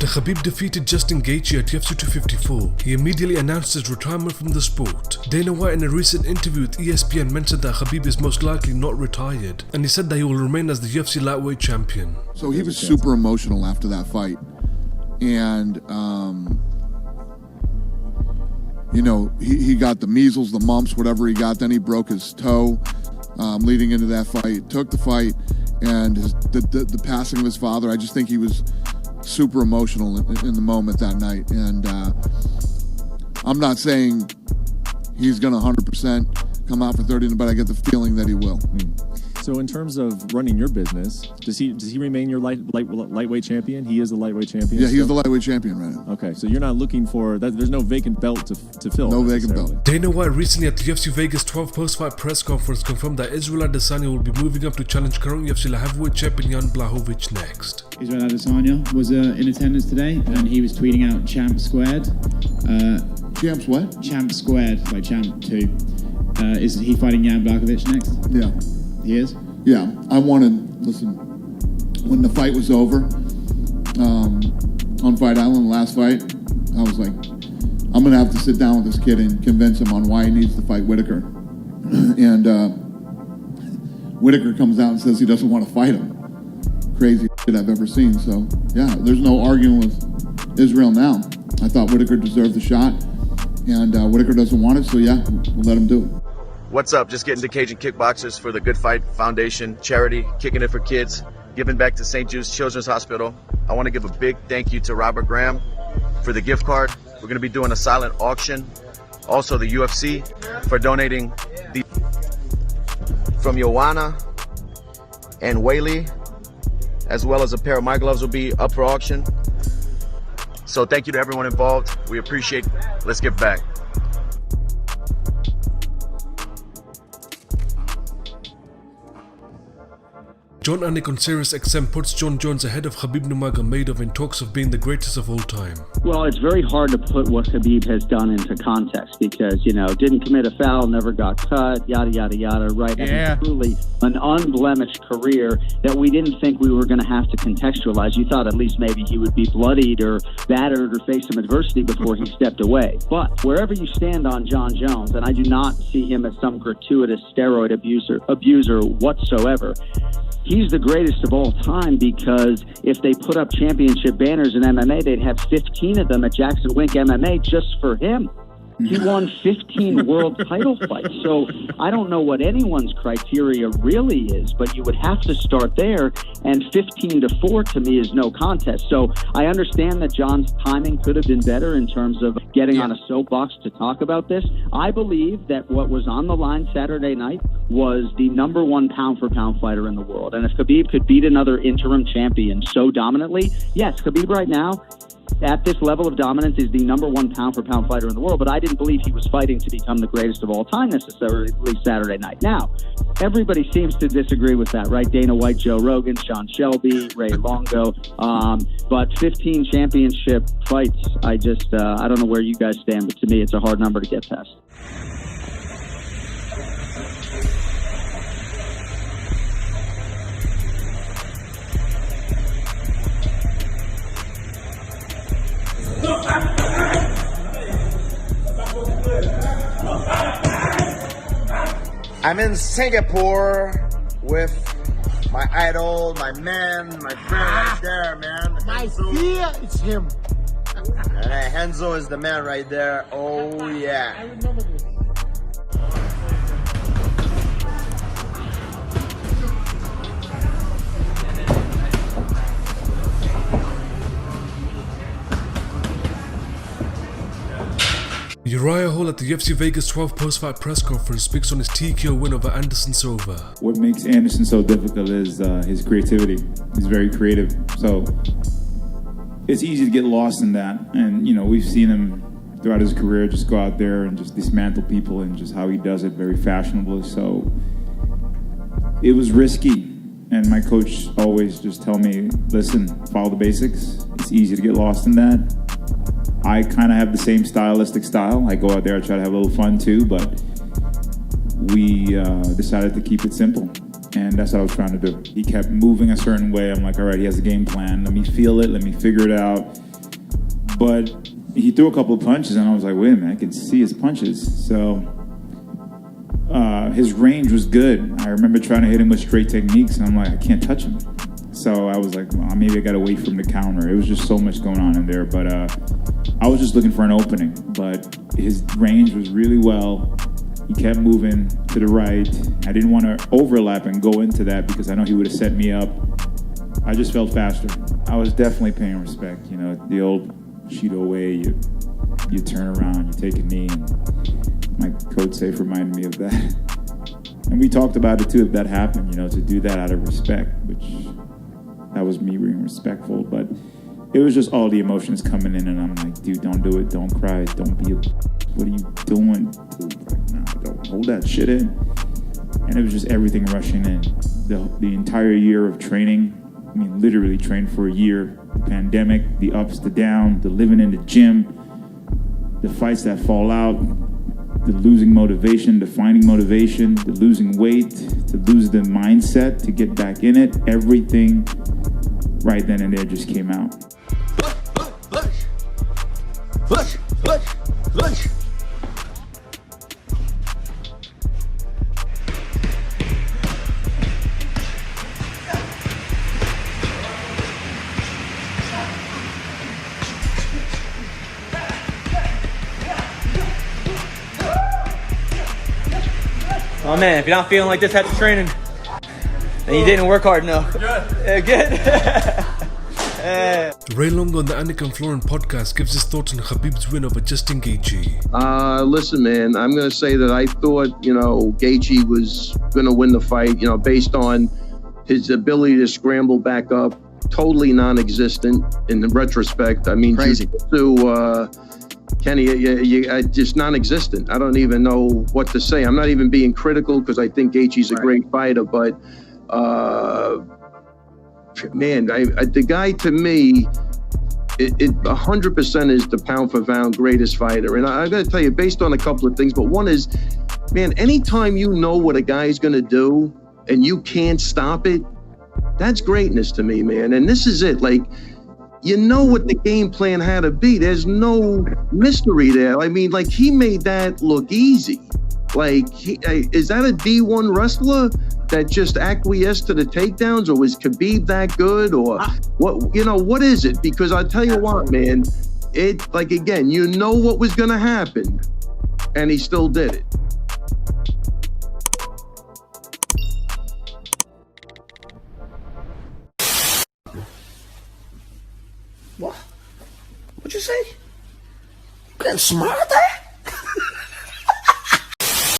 After Khabib defeated Justin Gaethje at UFC 254, he immediately announced his retirement from the sport. Dana White in a recent interview with ESPN mentioned that Khabib is most likely not retired, and he said that he will remain as the UFC Lightweight champion. So he was super emotional after that fight. And, you know, he got the measles, the mumps, whatever he got. Then he broke his toe leading into that fight, took the fight, and the passing of his father, I just think he was super emotional in the moment that night. And I'm not saying he's going to 100% come out for 30, but I get the feeling that he will. So in terms of running your business, does he remain your lightweight champion? He is the lightweight champion? Yeah, he's the lightweight champion right now. Okay, so you're not looking for that. There's no vacant belt to fill. No vacant belt. Dana White recently at the UFC Vegas 12 post-fight press conference confirmed that Israel Adesanya will be moving up to challenge current UFC Light Heavyweight champion Jan Blachowicz next. Israel Adesanya was in attendance today, and he was tweeting out Champ Squared. Champs what? Champ Squared by Champ 2. Is he fighting Jan Blachowicz next? Yeah. He is? Yeah. I wanted, listen, when the fight was over on Fight Island, the last fight, I was like, I'm going to have to sit down with this kid and convince him on why he needs to fight Whitaker. And Whitaker comes out and says he doesn't want to fight him. Crazy shit I've ever seen. So, yeah, there's no arguing with Israel now. I thought Whitaker deserved the shot, and Whitaker doesn't want it, so yeah, we'll let him do it. What's up? Just getting to Cajun Kickboxers for the Good Fight Foundation charity, kicking it for kids, giving back to St. Jude's Children's Hospital. I want to give a big thank you to Robert Graham for the gift card. We're going to be doing a silent auction. Also the UFC for donating the from Joanna and Whaley, as well as a pair of my gloves will be up for auction. So thank you to everyone involved. We appreciate it. Let's give back. Jon Anik on Sirius XM puts Jon Jones ahead of Khabib Nurmagomedov in talks of being the greatest of all time. Well, it's very hard to put what Khabib has done into context because, you know, didn't commit a foul, never got cut, yada, yada, yada, right? Yeah. I mean, truly an unblemished career that we didn't think we were going to have to contextualize. You thought at least maybe he would be bloodied or battered or face some adversity before he stepped away. But wherever you stand on Jon Jones, and I do not see him as some gratuitous steroid abuser whatsoever, he's the greatest of all time because if they put up championship banners in MMA, they'd have 15 of them at Jackson Wink MMA just for him. He won 15 world title fights. So I don't know what anyone's criteria really is, but you would have to start there. And 15-4 to me is no contest. So I understand that Jon's timing could have been better in terms of getting on a soapbox to talk about this. I believe that what was on the line Saturday night was the #1 pound-for-pound fighter in the world. And if Khabib could beat another interim champion so dominantly, yes, Khabib right now, at this level of dominance, is the #1 pound-for-pound fighter in the world, but I didn't believe he was fighting to become the greatest of all time necessarily Saturday night. Now, everybody seems to disagree with that, right? Dana White, Joe Rogan, Sean Shelby, Ray Longo, but 15 championship fights, I don't know where you guys stand, but to me, it's a hard number to get past. I'm in Singapore with my idol, my man, my friend right there, man. My fear is him. And Henzo is the man right there. Oh, yeah. I remember this. Uriah Hall at the UFC Vegas 12 post-fight press conference speaks on his TKO win over Anderson Silva. What makes Anderson so difficult is his creativity. He's very creative, so it's easy to get lost in that. And, you know, we've seen him throughout his career just go out there and just dismantle people and just how he does it very fashionably. So it was risky. And my coach always just tell me, listen, follow the basics. It's easy to get lost in that. I kind of have the same stylistic style. I go out there, I try to have a little fun too, but we decided to keep it simple. And that's what I was trying to do. He kept moving a certain way. I'm like, all right, he has a game plan. Let me feel it. Let me figure it out. But he threw a couple of punches, and I was like, wait a minute, I can see his punches. So his range was good. I remember trying to hit him with straight techniques, and I'm like, I can't touch him. So I was like, well, maybe I got to wait for him to counter. It was just so much going on in there. But I was just looking for an opening. But his range was really well. He kept moving to the right. I didn't want to overlap and go into that because I know he would have set me up. I just felt faster. I was definitely paying respect. You know, the old Shido way, you turn around, you take a knee. And my coach safe reminded me of that. And we talked about it too, if that happened, you know, to do that out of respect, which that was me being respectful. But it was just all the emotions coming in, and I'm like, dude, don't do it, don't cry, don't be what are you doing? Dude, like, nah, don't hold that shit in. And it was just everything rushing in. The entire year of training, I mean, literally trained for a year. The pandemic, the ups, the downs, the living in the gym, the fights that fall out, the losing motivation, the finding motivation, the losing weight, to lose the mindset, to get back in it. Everything right then and there just came out. Push. Oh man, if you're not feeling like this after training, then you didn't work hard enough. Good. Ray Long on the Anik and Florin podcast gives his thoughts on Khabib's win over Justin Gaethje. Listen, man, I'm going to say that I thought, Gaethje was going to win the fight, based on his ability to scramble back up, totally non-existent in the retrospect. I mean, crazy. Kenny, just non-existent. I don't even know what to say. I'm not even being critical because I think Gaethje's a great fighter, but man, the guy to me, it 100% is the pound for pound greatest fighter. And I got to tell you, based on a couple of things, but one is, man, anytime you know what a guy's going to do and you can't stop it, that's greatness to me, man. And this is it. Like, you know what the game plan had to be. There's no mystery there. I mean, like, he made that look easy. Like, is that a D1 wrestler that just acquiesced to the takedowns, or was Khabib that good, or what is it? Because I tell you what, man, it, like, again, you know what was going to happen, and he still did it. What? What'd you say? You getting smart there?